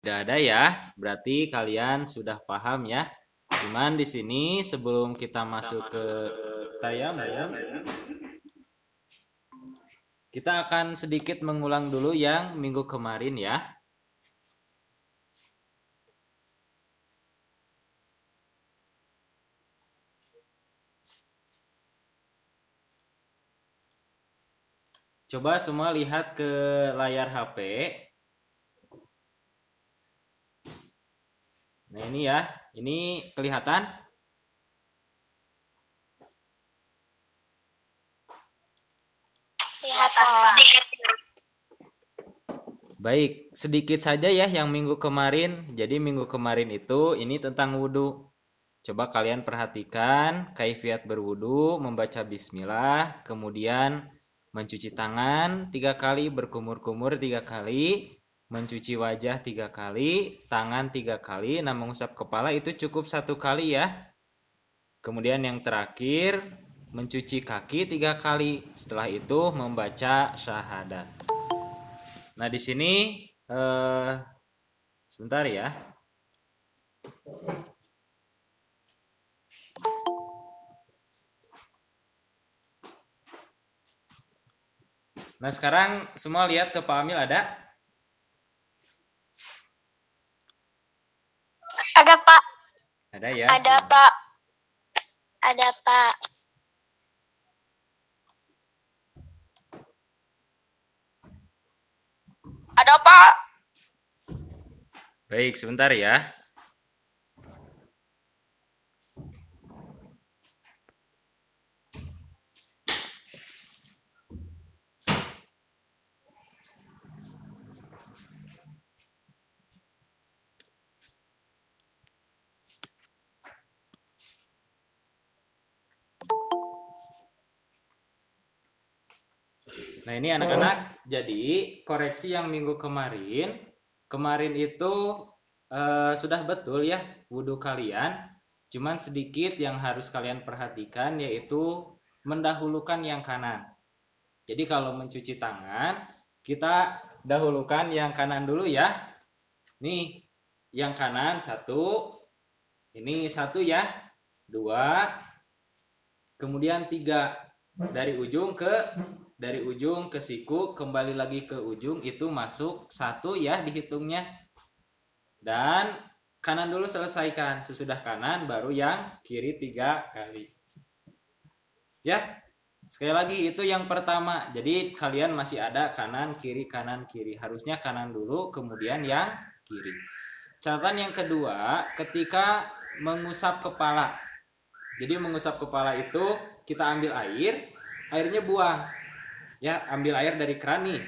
Tidak ada ya, berarti kalian sudah paham ya. Cuman di sini sebelum kita masuk ke tayamum, kita akan sedikit mengulang dulu yang minggu kemarin ya. Coba semua lihat ke layar HP. Nah ini ya, ini kelihatan? Kelihatan. Baik, sedikit saja ya yang minggu kemarin. Jadi minggu kemarin itu ini tentang wudhu. Coba kalian perhatikan kaifiat berwudhu, membaca bismillah, kemudian mencuci tangan 3 kali, berkumur-kumur 3 kali, mencuci wajah 3 kali, tangan 3 kali, nah mengusap kepala itu cukup 1 kali ya. Kemudian yang terakhir mencuci kaki 3 kali, setelah itu membaca syahadat. Nah di sini sebentar ya. Nah sekarang semua lihat ke Pak Amil ada? Ada Pak. Ada ya? Ada Pak. Ada Pak. Ada Pak. Baik, sebentar ya. Nah ini anak-anak, jadi koreksi yang minggu kemarin itu sudah betul ya wudhu kalian. Cuman sedikit yang harus kalian perhatikan yaitu mendahulukan yang kanan. Jadi kalau mencuci tangan, kita dahulukan yang kanan dulu ya. Nih, yang kanan 1, ini 1 ya, 2, kemudian 3. Dari ujung ke siku kembali lagi ke ujung itu masuk 1 ya dihitungnya. Dan kanan dulu selesaikan, sesudah kanan baru yang kiri 3 kali. Ya, sekali lagi itu yang pertama. Jadi kalian masih ada kanan kiri, harusnya kanan dulu kemudian yang kiri. Catatan yang kedua, ketika mengusap kepala. Jadi mengusap kepala itu kita ambil air, airnya buang. Ya, ambil air dari keran nih.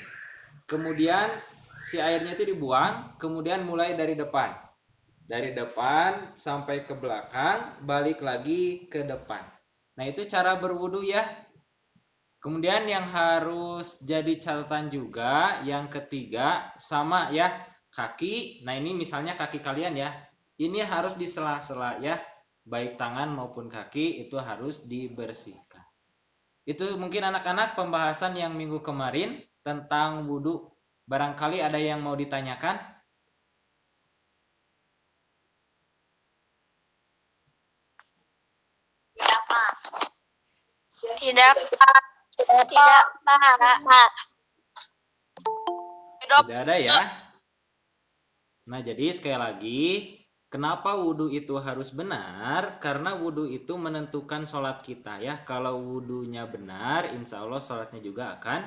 Kemudian si airnya itu dibuang, kemudian mulai dari depan. Dari depan sampai ke belakang, balik lagi ke depan. Nah, itu cara berwudu ya. Kemudian yang harus jadi catatan juga, yang ketiga sama ya, kaki. Nah, ini misalnya kaki kalian ya. Ini harus di sela-sela ya. Baik tangan maupun kaki itu harus dibersihkan. Itu mungkin anak-anak pembahasan yang minggu kemarin tentang wudhu. Barangkali ada yang mau ditanyakan? Tidak Pak. Tidak Pak. Tidak Pak. Tidak ada ya. Nah jadi sekali lagi, kenapa wudhu itu harus benar? Karena wudhu itu menentukan sholat kita ya. Kalau wudhunya benar, insya Allah sholatnya juga akan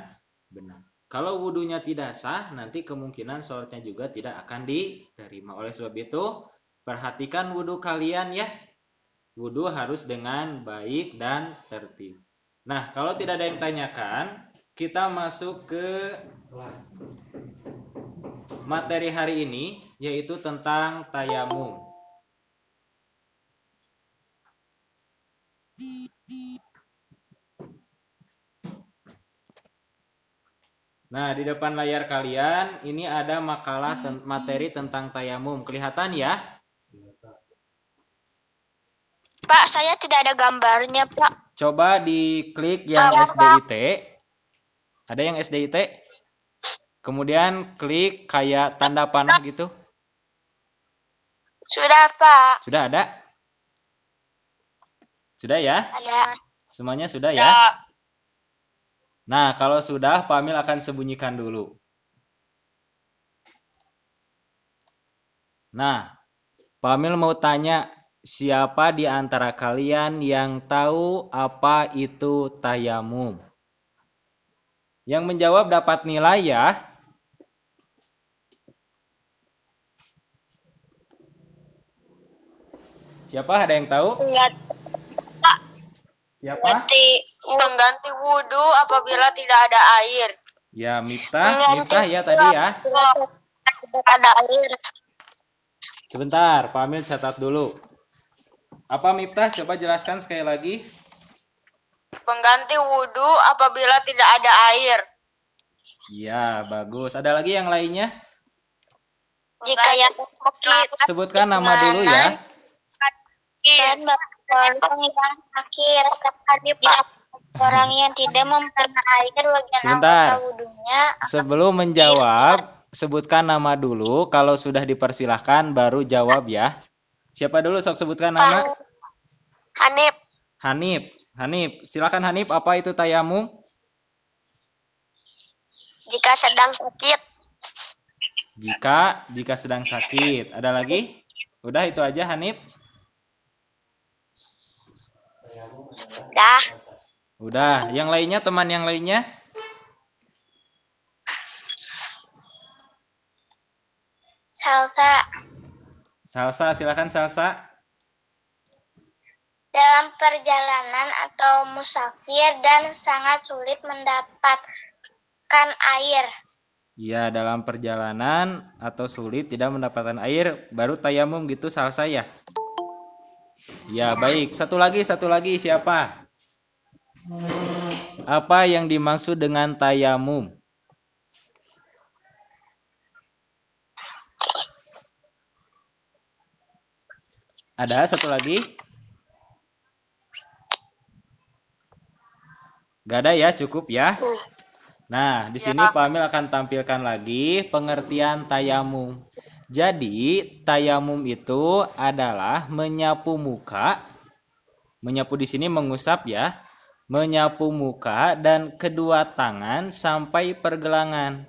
benar. Kalau wudhunya tidak sah, nanti kemungkinan sholatnya juga tidak akan diterima. Oleh sebab itu, perhatikan wudhu kalian ya. Wudhu harus dengan baik dan tertib. Nah, kalau tidak ada yang tanyakan, kita masuk ke materi hari ini, yaitu tentang tayamum. Nah, di depan layar kalian ini ada makalah materi tentang tayamum. Kelihatan ya? Pak, saya tidak ada gambarnya, Pak. Coba diklik yang SDIT. Ada yang SDIT? Kemudian klik kayak tanda panah gitu. Sudah, Pak. Sudah ada? Sudah ya? Ada. Semuanya sudah ya? Nah, kalau sudah, Pak Amil akan sembunyikan dulu. Nah, Pak Amil mau tanya, siapa di antara kalian yang tahu apa itu tayamum? Yang menjawab dapat nilai ya. Siapa, ada yang tahu? Siapa? Mengganti wudhu apabila tidak ada air. Ya, Miftah ya tadi ya. Ada air. Sebentar, Pak Amil catat dulu. Apa Miftah? Coba jelaskan sekali lagi. Pengganti wudhu apabila tidak ada air. Ya, bagus. Ada lagi yang lainnya? Jika yang sakit. Sebutkan nama dulu ya. Dan orang yang sakit. Orang yang tidak memperoleh air bagian Sebentar. anggota wudhunya. Sebelum menjawab, sebutkan nama dulu. Kalau sudah dipersilahkan, baru jawab ya. Siapa dulu sok sebutkan nama? Hanif. Hanif, silakan Hanif. Apa itu tayamum? Jika sedang sakit. Jika sedang sakit. Ada lagi? Udah itu aja Hanif. Udah. Yang lainnya, teman yang lainnya? Salsa, silakan Salsa. Dalam perjalanan atau musafir dan sangat sulit mendapatkan air. Ya, dalam perjalanan atau sulit tidak mendapatkan air, baru tayamum gitu Salsa ya. Ya, baik. Satu lagi siapa? Apa yang dimaksud dengan tayamum? Ada satu lagi? Gak ada ya, cukup ya. Nah, di sini Pak Amil akan tampilkan lagi pengertian tayamum. Jadi, tayamum itu adalah menyapu muka. Menyapu di sini mengusap ya. Menyapu muka dan kedua tangan sampai pergelangan.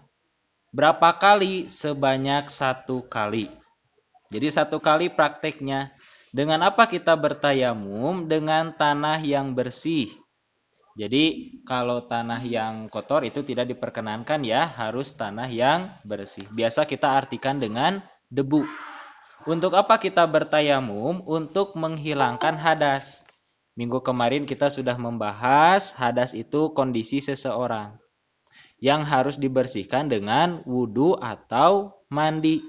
Berapa kali? Sebanyak 1 kali. Jadi 1 kali prakteknya. Dengan apa kita bertayamum? Dengan tanah yang bersih. Jadi kalau tanah yang kotor itu tidak diperkenankan ya, harus tanah yang bersih. Biasa kita artikan dengan debu. Untuk apa kita bertayamum? Untuk menghilangkan hadas. Minggu kemarin kita sudah membahas hadas itu kondisi seseorang yang harus dibersihkan dengan wudhu atau mandi.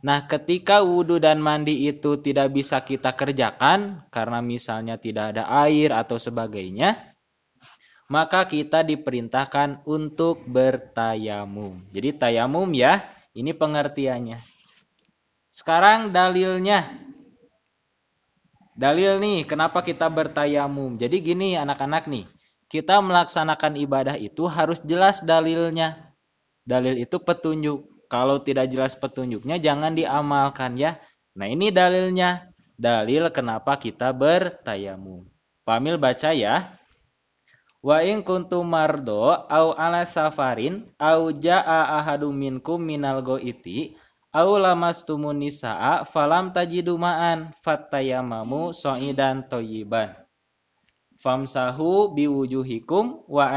Nah, ketika wudhu dan mandi itu tidak bisa kita kerjakan karena misalnya tidak ada air atau sebagainya, maka kita diperintahkan untuk bertayamum. Jadi tayamum ya, ini pengertiannya. Sekarang dalilnya. Dalil nih, kenapa kita bertayamum? Jadi gini anak-anak nih, kita melaksanakan ibadah itu harus jelas dalilnya. Dalil itu petunjuk. Kalau tidak jelas petunjuknya jangan diamalkan ya. Nah ini dalilnya. Dalil kenapa kita bertayamum. Pamil baca ya. Wa in kuntum mardo au ala safarin au jaa ahadum minkum minal goiti au lamastumun nisaa falam tajidu ma'an fattayamamu so'idan toyiban famsahu biwujuhikum wa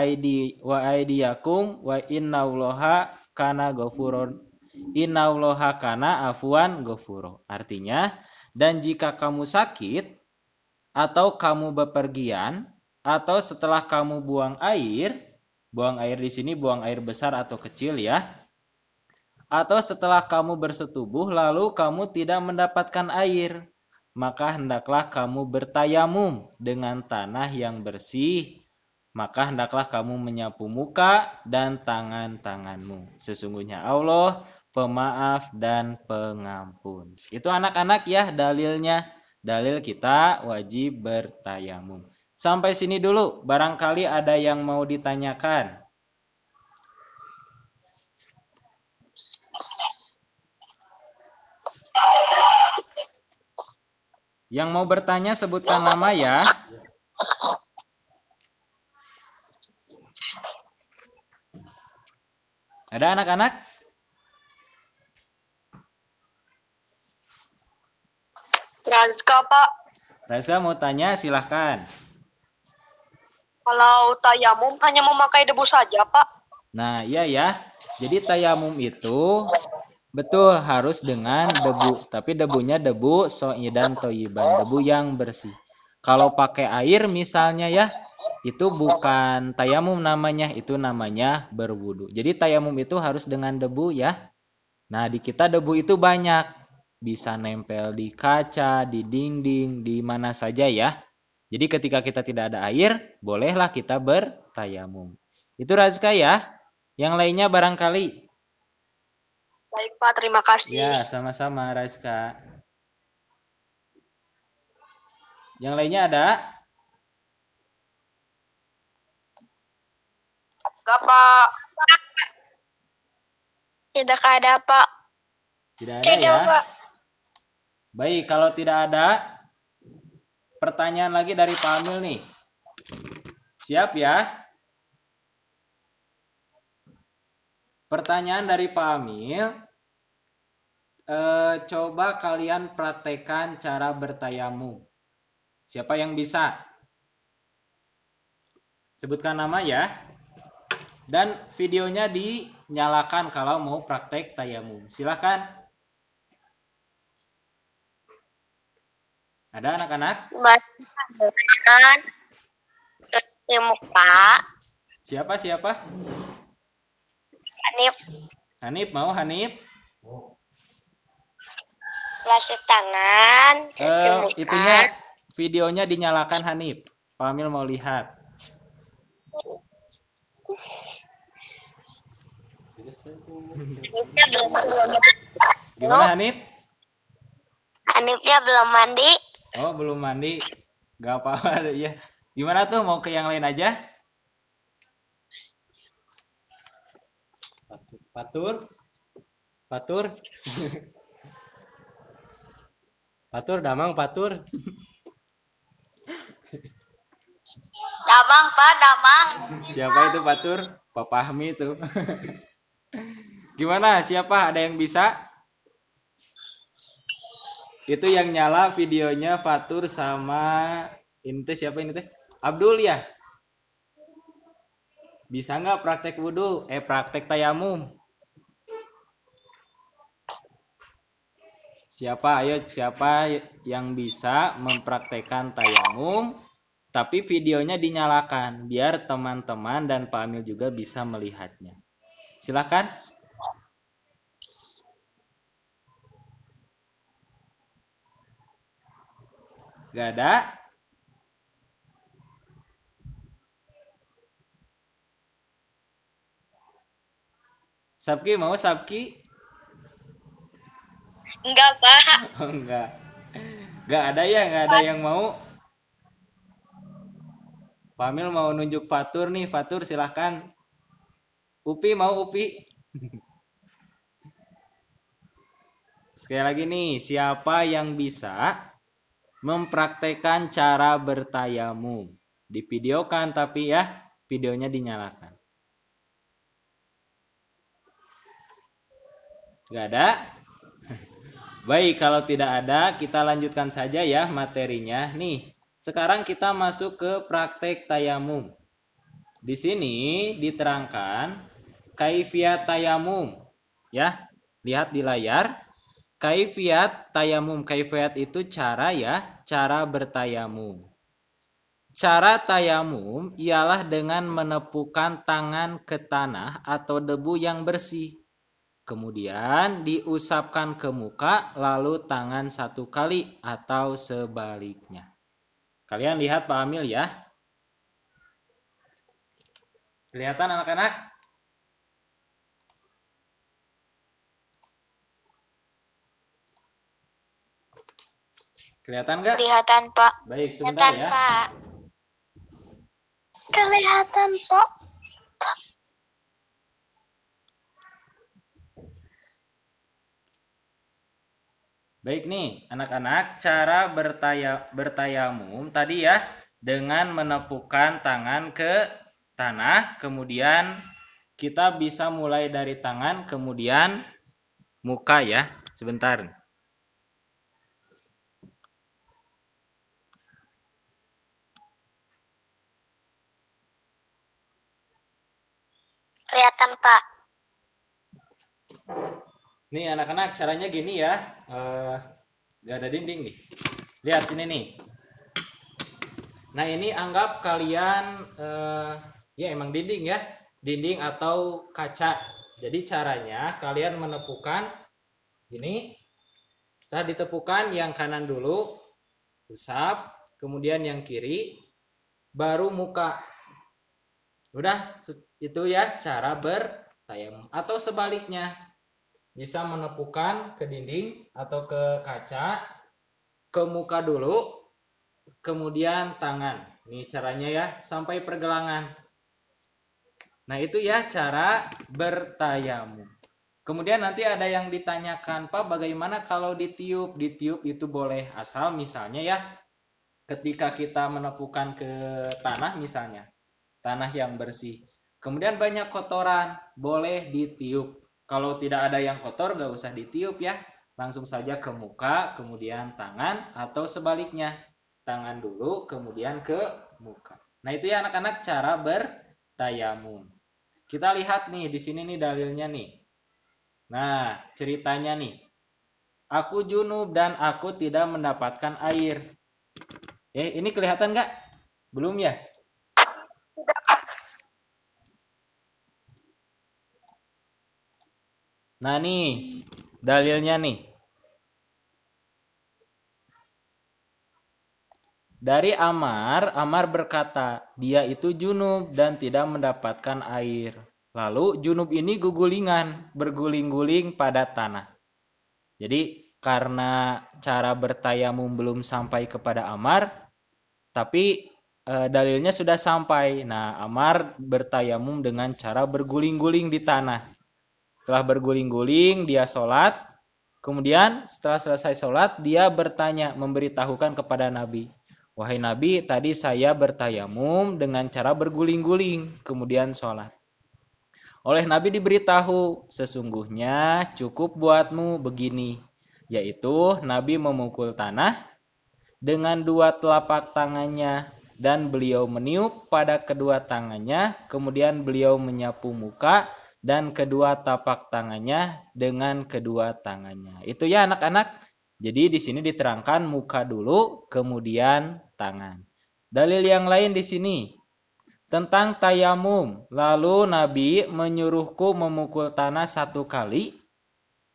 aidiyakum wa innauloha kana ghafurun innauloha kana afuan ghafuro. Artinya, dan jika kamu sakit atau kamu bepergian atau setelah kamu buang air di sini buang air besar atau kecil ya, atau setelah kamu bersetubuh lalu kamu tidak mendapatkan air, maka hendaklah kamu bertayamum dengan tanah yang bersih, maka hendaklah kamu menyapu muka dan tangan-tanganmu. Sesungguhnya Allah pemaaf dan pengampun. Itu anak-anak ya dalilnya. Dalil kita wajib bertayamum. Sampai sini dulu, barangkali ada yang mau ditanyakan. Yang mau bertanya sebutkan nama ya. Ada anak-anak? Razka, Pak. Rizka mau tanya silahkan. Kalau tayamum hanya memakai debu saja, Pak. Nah iya ya. Jadi tayamum itu betul harus dengan debu. Tapi debunya debu so'idan toyiban. Debu yang bersih. Kalau pakai air misalnya ya. Itu bukan tayamum namanya. Itu namanya berwudu. Jadi tayamum itu harus dengan debu ya. Nah di kita debu itu banyak. Bisa nempel di kaca, di dinding, di mana saja ya. Jadi ketika kita tidak ada air, bolehlah kita bertayamum. Itu Razka ya. Yang lainnya barangkali. Baik, Pak. Terima kasih. Ya, sama-sama Razka. Yang lainnya ada? Enggak, Pak. Tidak ada, Pak. Tidak ada ya. Pak. Baik, kalau tidak ada pertanyaan lagi dari Pak Amil nih. Siap ya? Pertanyaan dari Pak Amil. Coba kalian praktekkan cara bertayamum. Siapa yang bisa? Sebutkan nama ya. Dan videonya dinyalakan kalau mau praktek tayamum. Silahkan. Ada anak-anak? Dengan ilmu, Pak. Siapa? Hanif, Hanif mau Hanif? basuh tangan, cuci muka. Itunya videonya dinyalakan Hanif. Pak Amil mau lihat. Hanifnya belum mandi. Gimana Hanif? Hanifnya belum mandi. Oh belum mandi. Gak apa-apa ya. Gimana tuh mau ke yang lain aja? Patur. Patur damang patur. Damang, Pak, damang. Siapa itu Patur? Pak Fahmi itu. Gimana? Siapa? Ada yang bisa? Itu yang nyala videonya Fatur sama ini teh siapa ini teh? Abdul ya? Bisa nggak praktek wudhu? Praktek tayamum. Siapa? Ayo siapa yang bisa mempraktekkan tayamum? Tapi videonya dinyalakan biar teman-teman dan Pak Amil juga bisa melihatnya. Silakan. Gak ada? Sabki mau Sabki? Enggak, Pak. Oh, enggak. Gak ada ya, gak ada yang mau. Pamil mau nunjuk Fatur nih, Fatur silahkan. Upi mau Upi. Sekali lagi nih, siapa yang bisa mempraktekkan cara bertayamum? Divideokan tapi ya, videonya dinyalakan. Gak ada? Baik, kalau tidak ada, kita lanjutkan saja ya materinya. Nih, sekarang kita masuk ke praktek tayamum. Di sini diterangkan kaifiat tayamum. Ya, lihat di layar. Kaifiat tayamum. Kaifiat itu cara ya, cara bertayamum. Cara tayamum ialah dengan menepukan tangan ke tanah atau debu yang bersih. Kemudian diusapkan ke muka, lalu tangan satu kali atau sebaliknya. Kalian lihat Pak Amil ya. Kelihatan anak-anak? Kelihatan nggak? Kelihatan, Pak. Baik, sebentar ya. Pak. Kelihatan, Pak. Baik nih, anak-anak, cara bertayamum tadi ya dengan menepukkan tangan ke tanah, kemudian kita bisa mulai dari tangan, kemudian muka ya. Sebentar. Kelihatan, Pak. Nih anak-anak, caranya gini ya. Gak ada dinding nih. Lihat sini nih. Nah ini anggap kalian ya emang dinding ya, dinding atau kaca. Jadi caranya kalian menepukan ini. Saat ditepukan yang kanan dulu, usap, kemudian yang kiri, baru muka. Udah itu ya cara bertayamum. Atau sebaliknya, bisa menepukan ke dinding atau ke kaca, ke muka dulu, kemudian tangan. Ini caranya ya, sampai pergelangan. Nah itu ya cara bertayamum. Kemudian nanti ada yang ditanyakan, Pak bagaimana kalau ditiup? Ditiup itu boleh, asal misalnya ya ketika kita menepukan ke tanah misalnya, tanah yang bersih. Kemudian banyak kotoran, boleh ditiup. Kalau tidak ada yang kotor gak usah ditiup ya. Langsung saja ke muka, kemudian tangan, atau sebaliknya. Tangan dulu, kemudian ke muka. Nah itu ya anak-anak cara bertayamum. Kita lihat nih, di sini nih dalilnya nih. Nah, ceritanya nih. Aku junub dan aku tidak mendapatkan air. Ini kelihatan nggak? Belum ya? Nah nih, dalilnya nih. Dari Amar berkata, dia itu junub dan tidak mendapatkan air. Lalu junub ini gugulingan, berguling-guling pada tanah. Jadi karena cara bertayamum belum sampai kepada Amar, tapi dalilnya sudah sampai. Nah, Amar bertayamum dengan cara berguling-guling di tanah. Setelah berguling-guling, dia sholat. Kemudian setelah selesai sholat, dia bertanya, memberitahukan kepada Nabi. Wahai Nabi, tadi saya bertayamum dengan cara berguling-guling, kemudian sholat. Oleh Nabi diberitahu, sesungguhnya cukup buatmu begini, yaitu Nabi memukul tanah dengan dua telapak tangannya dan beliau meniup pada kedua tangannya, kemudian beliau menyapu muka dan kedua tapak tangannya dengan kedua tangannya. Itu ya anak-anak. Jadi di sini diterangkan muka dulu, kemudian tangan. Dalil yang lain di sini tentang tayamum. Lalu Nabi menyuruhku memukul tanah 1 kali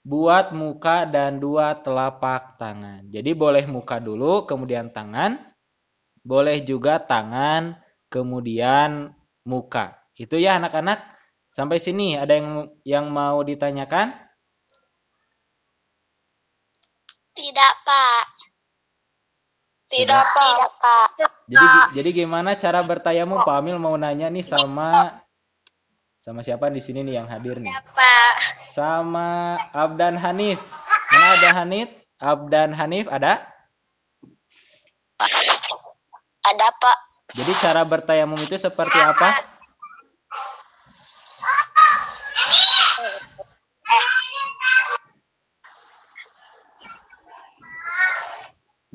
buat muka dan 2 telapak tangan. Jadi boleh muka dulu, kemudian tangan. Boleh juga tangan, kemudian muka. Itu ya anak-anak. Sampai sini ada yang mau ditanyakan? Tidak, Pak. Tidak, Pak. Jadi gimana cara bertayamum? Pak Amil mau nanya nih sama siapa di sini nih yang hadir nih? Pak. Sama Abdan Hanif. Mana ada Hanif? Abdan Hanif ada? Ada, Pak. Jadi cara bertayamum itu seperti apa?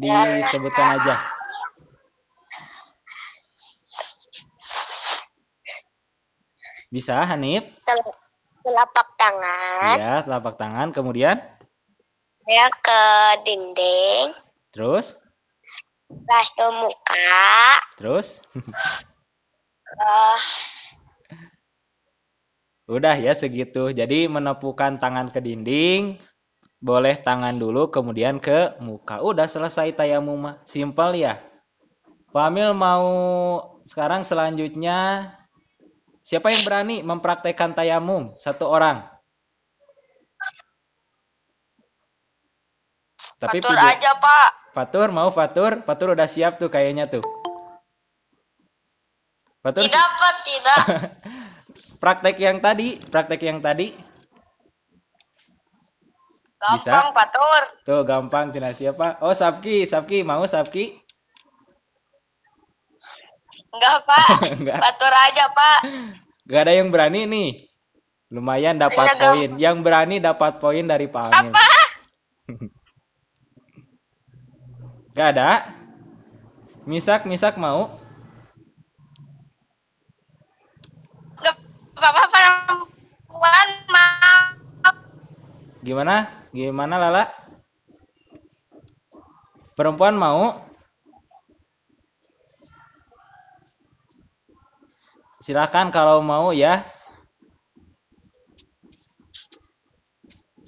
Disebutkan aja. Bisa Hanif? Telapak tangan. Ya, telapak tangan. Kemudian? Ya, ke dinding. Terus? Lalu muka. Terus? Udah ya segitu. Jadi menepukan tangan ke dinding, boleh tangan dulu kemudian ke muka. Udah selesai tayamum. Simpel ya. Pak Amil mau sekarang selanjutnya siapa yang berani mempraktekkan tayamum? 1 orang. Tapi Fatur aja, Pak. Fatur mau Fatur? Fatur udah siap tuh kayaknya tuh. Fatur Tidak, Pak, tidak. praktek yang tadi. Bisa? Gampang, Batur. Tuh gampang tina siapa? Oh, Sabki, mau Sabki? Enggak, Pak. Enggak. Batur aja, Pak. Gak ada yang berani nih. Lumayan dapat Iya, poin. Yang berani dapat poin dari Pak Amil. Apa? Gak ada? Misak mau? Enggak apa-apa, perempuan mau. Gimana Lala? Perempuan mau? Silakan kalau mau ya.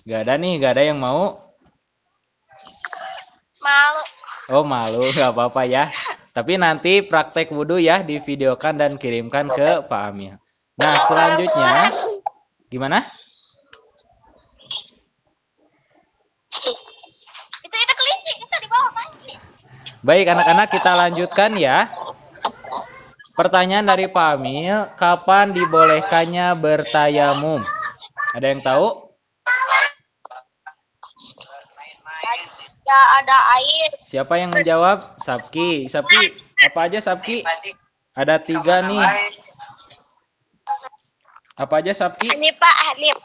Gak ada yang mau. Malu. Oh malu, gak apa-apa ya. Tapi nanti praktek wudhu ya divideokan dan kirimkan ke Pak Amil. Nah selanjutnya, gimana? Itu kelinci, itu di bawah kelinci. Baik anak-anak kita lanjutkan ya. Pertanyaan dari Pak Amil, kapan dibolehkannya bertayamum? Ada yang tahu? Ya ada air. Siapa yang menjawab? Sabki, apa aja Sabki? Ada 3 nih. Apa aja Sabki? Hanif, Pak, Hanif.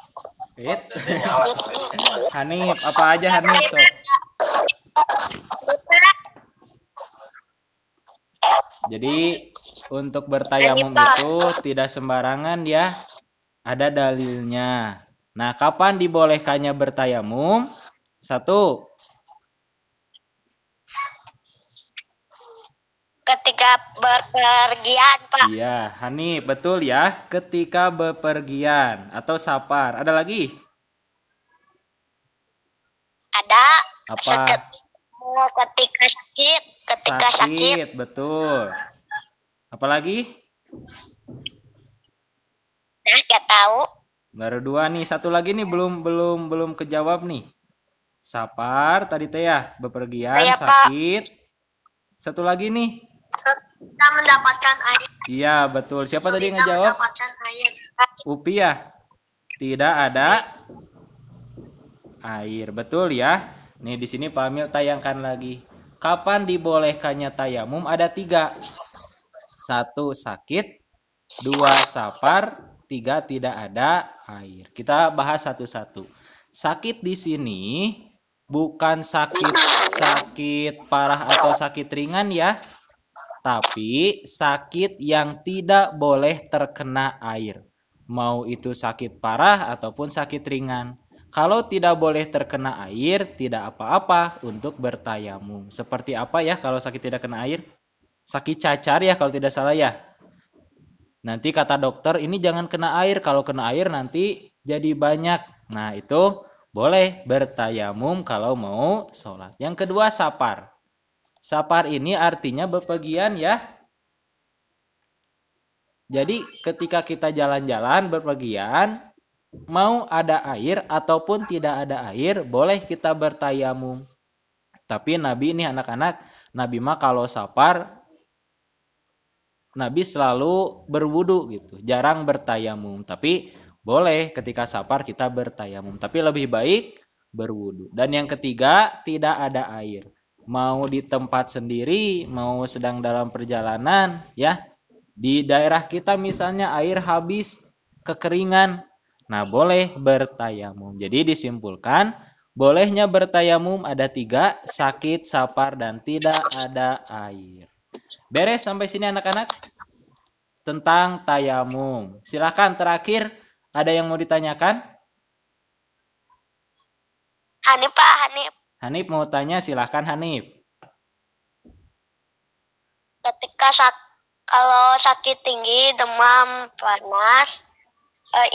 Hanif, apa aja Hanif? Sob? Jadi untuk bertayamum itu tidak sembarangan ya. Ada dalilnya. Nah, kapan dibolehkannya bertayamum? 1. Ketika berpergian, Pak. Iya, Hanif, betul ya. Ketika bepergian atau safar. Ada lagi? Ada. Apa? Ketika sakit. Ketika sakit. Betul. Apalagi? Nah, gak tahu. Baru 2 nih. Satu lagi nih belum kejawab nih. Safar tadi teh ya, bepergian, Ya, sakit. Satu lagi nih. Kita mendapatkan air. Iya, betul. Siapa tadi yang ngejawab? Mendapatkan air. Upi ya? Tidak ada air. Betul ya. Nih di sini Pak Amil tayangkan lagi. Kapan dibolehkannya tayamum? Ada 3. 1 sakit, 2 safar, 3 tidak ada air. Kita bahas satu-satu. Sakit di sini bukan sakit parah atau sakit ringan ya. Tapi sakit yang tidak boleh terkena air. Mau itu sakit parah ataupun sakit ringan. Kalau tidak boleh terkena air, tidak apa-apa untuk bertayamum. Seperti apa ya kalau sakit tidak kena air? Sakit cacar ya kalau tidak salah ya. Nanti kata dokter ini jangan kena air. Kalau kena air nanti jadi banyak. Nah itu boleh bertayamum kalau mau sholat. Yang kedua safar. Safar ini artinya bepergian ya. Jadi ketika kita jalan-jalan bepergian, mau ada air ataupun tidak ada air, boleh kita bertayamum. Tapi Nabi ini anak-anak, Nabi mah kalau safar, Nabi selalu berwudu gitu, jarang bertayamum. Tapi boleh ketika safar kita bertayamum. Tapi lebih baik berwudu. Dan yang ketiga, tidak ada air. Mau di tempat sendiri, mau sedang dalam perjalanan, ya. Di daerah kita misalnya air habis, kekeringan. Nah, boleh bertayamum. Jadi disimpulkan, bolehnya bertayamum ada 3, sakit, safar, dan tidak ada air. Beres sampai sini anak-anak? Tentang tayamum. Silakan terakhir, ada yang mau ditanyakan? Hanif, Pak, Hanif. Hanif mau tanya, silahkan Hanif. Ketika kalau sakit tinggi, demam, panas,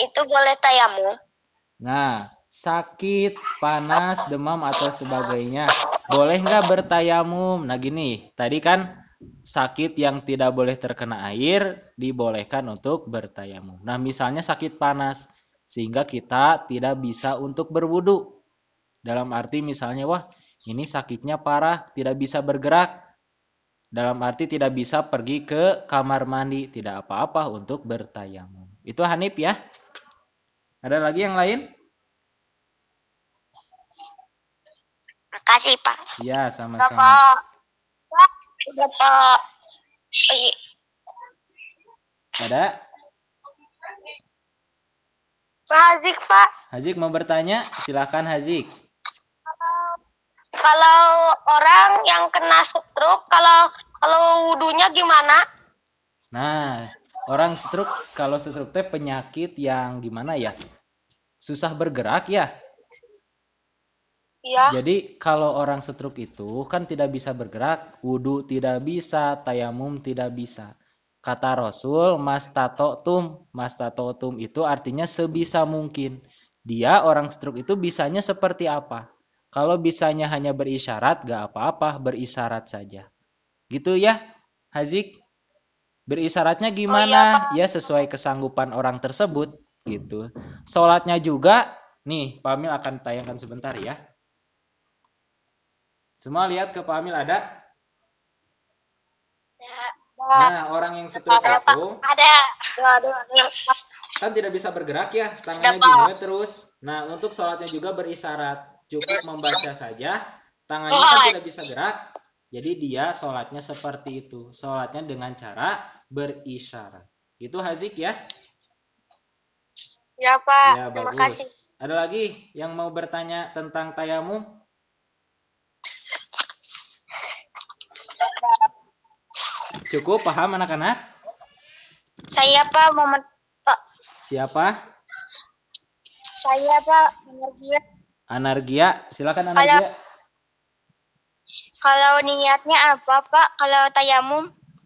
itu boleh tayamum. Nah, sakit, panas, demam atau sebagainya, boleh nggak bertayamum? Nah gini, tadi kan sakit yang tidak boleh terkena air dibolehkan untuk bertayamum. Nah misalnya sakit panas, sehingga kita tidak bisa untuk berwudu. Dalam arti misalnya, wah ini sakitnya parah, tidak bisa bergerak. Dalam arti tidak bisa pergi ke kamar mandi, tidak apa-apa untuk bertayamum. Itu Hanif ya. Ada lagi yang lain? kasih Pak. Ya, Udah sama-sama. Pak. Pak, udah Pak. Iya. Ada? Pak Hazik Pak. Hazik mau bertanya? Silakan Hazik. Kalau orang yang kena stroke, kalau wudunya gimana? Nah, orang stroke, kalau stroke teh penyakit yang gimana ya? Susah bergerak ya. Iya. Jadi kalau orang stroke itu kan tidak bisa bergerak, wudu tidak bisa, tayamum tidak bisa. Kata Rasul, mastatotum itu artinya sebisa mungkin. Dia orang stroke itu bisanya seperti apa? Kalau bisanya hanya berisyarat, gak apa-apa, berisyarat saja. Gitu ya, Hazik? Berisyaratnya gimana? Ya sesuai kesanggupan orang tersebut, gitu. Sholatnya juga, nih, Pak Amil akan tayangkan sebentar ya. Semua lihat ke Pak Amil ada? Nah, orang yang stroke itu Ada. kan tidak bisa bergerak ya, tangannya gini terus. Nah, untuk sholatnya juga berisyarat, cukup membaca saja, tangannya kan tidak bisa gerak, jadi dia sholatnya seperti itu, sholatnya dengan cara berisyarat. Gitu Hazik ya? Ya Pak. Ya, Terima bagus. kasih. Ada lagi yang mau bertanya tentang tayamum? Cukup paham anak-anak? Saya Pak Pak. Siapa? Saya Pak Energia. Anargia, silakan Anargia. Kalau niatnya apa Pak? Kalau tayamum?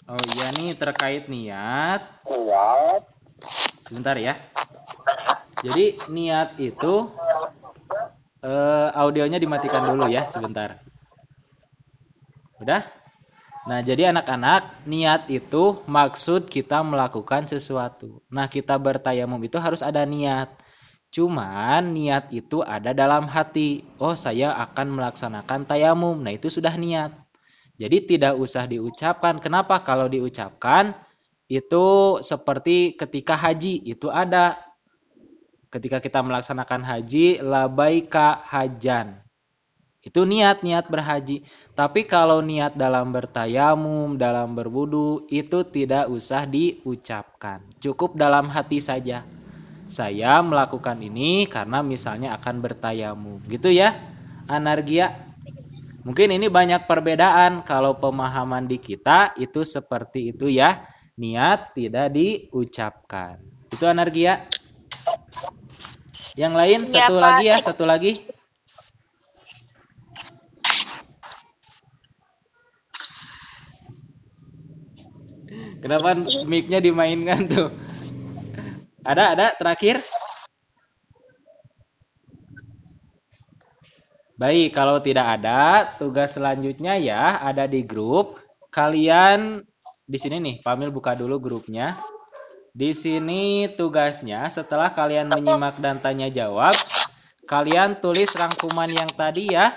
Oh iya nih terkait niat. Sebentar ya. Jadi niat itu audionya dimatikan dulu ya sebentar. Udah? Nah jadi anak-anak niat itu maksud kita melakukan sesuatu. Nah kita bertayamum itu harus ada niat. Cuman niat itu ada dalam hati. Oh saya akan melaksanakan tayamum. Nah itu sudah niat. Jadi tidak usah diucapkan. Kenapa? Kalau diucapkan itu seperti ketika haji itu ada. Ketika kita melaksanakan haji, labaika hajan. Itu niat berhaji. Tapi kalau niat dalam bertayamum, dalam berwudu, itu tidak usah diucapkan. Cukup dalam hati saja. Saya melakukan ini karena misalnya akan bertayamum. Gitu ya, Anargia. Mungkin ini banyak perbedaan. Kalau pemahaman di kita itu seperti itu ya. Niat tidak diucapkan. Itu Anargia. Yang lain Ya, satu Pak. lagi ya, satu lagi. Kenapa mic-nya dimainkan tuh? Ada terakhir? Baik, kalau tidak ada, tugas selanjutnya ya ada di grup. Kalian di sini nih, Pamil buka dulu grupnya. Di sini tugasnya setelah kalian menyimak dan tanya jawab, kalian tulis rangkuman yang tadi ya.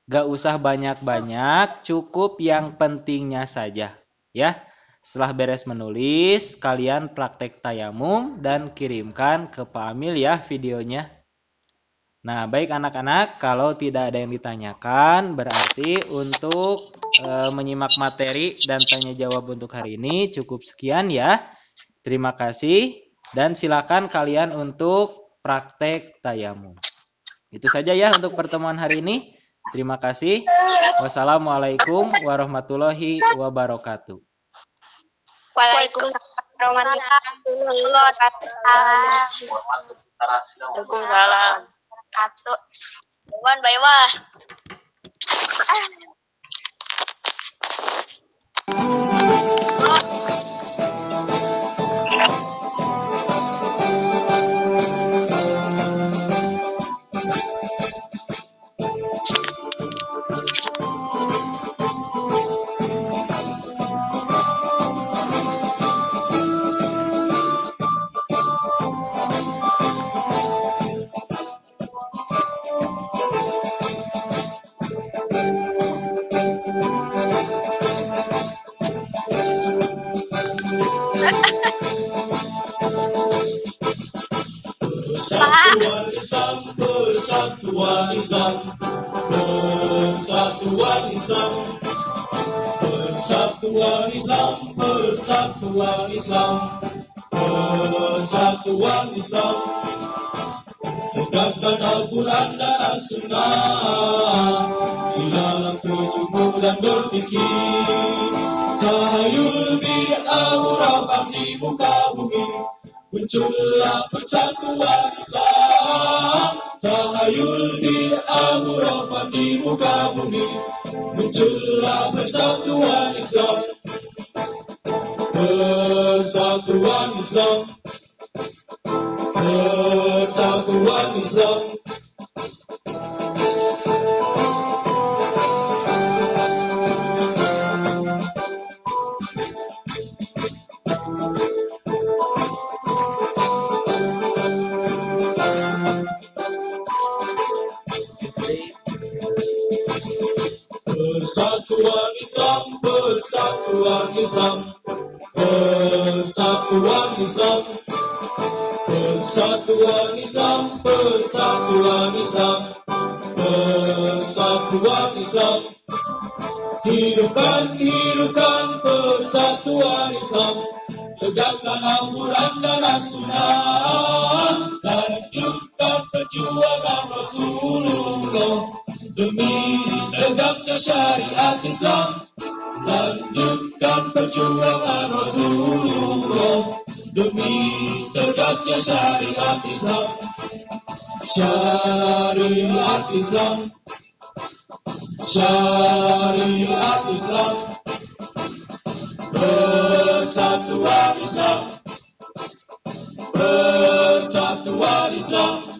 Gak usah banyak-banyak, cukup yang pentingnya saja. Ya. Setelah beres menulis, kalian praktek tayamum dan kirimkan ke Pak Amil ya videonya. Nah, baik anak-anak, kalau tidak ada yang ditanyakan, berarti untuk menyimak materi dan tanya jawab untuk hari ini cukup sekian ya. Terima kasih dan silakan kalian untuk praktek tayamum. Itu saja ya untuk pertemuan hari ini. Terima kasih. Wassalamualaikum warahmatullahi wabarakatuh. Waalaikumsalam warahmatullahi wabarakatuh. Waalaikumsalam. Wan, baywa. Persatuan Islam, persatuan Islam, persatuan Islam, persatuan Islam, persatuan Islam, persatuan Islam. Tegakkan Al-Quran dan As-Sunnah di dalam tujuhmu dan berfikir. Tahayul bid'ah hurapan di muka bumi, muncullah persatuan Islam. Tahayul bid'ah hurapan di muka bumi, muncullah persatuan Islam. Persatuan Islam, persatuan Islam. Persatuan Islam, persatuan Islam, persatuan Islam, persatuan Islam, persatuan Islam, persatuan Islam. Hidupkan, hidupkan persatuan Islam, tegakkan Al-Quran dan As-Sunnah, lanjutkan perjuangan Rasulullah demi tegaknya syariat Islam. Lanjutkan perjuangan Rasulullah demi tegaknya syariat Islam. Syariat Islam, syariat Islam, persatuan Islam, persatuan Islam.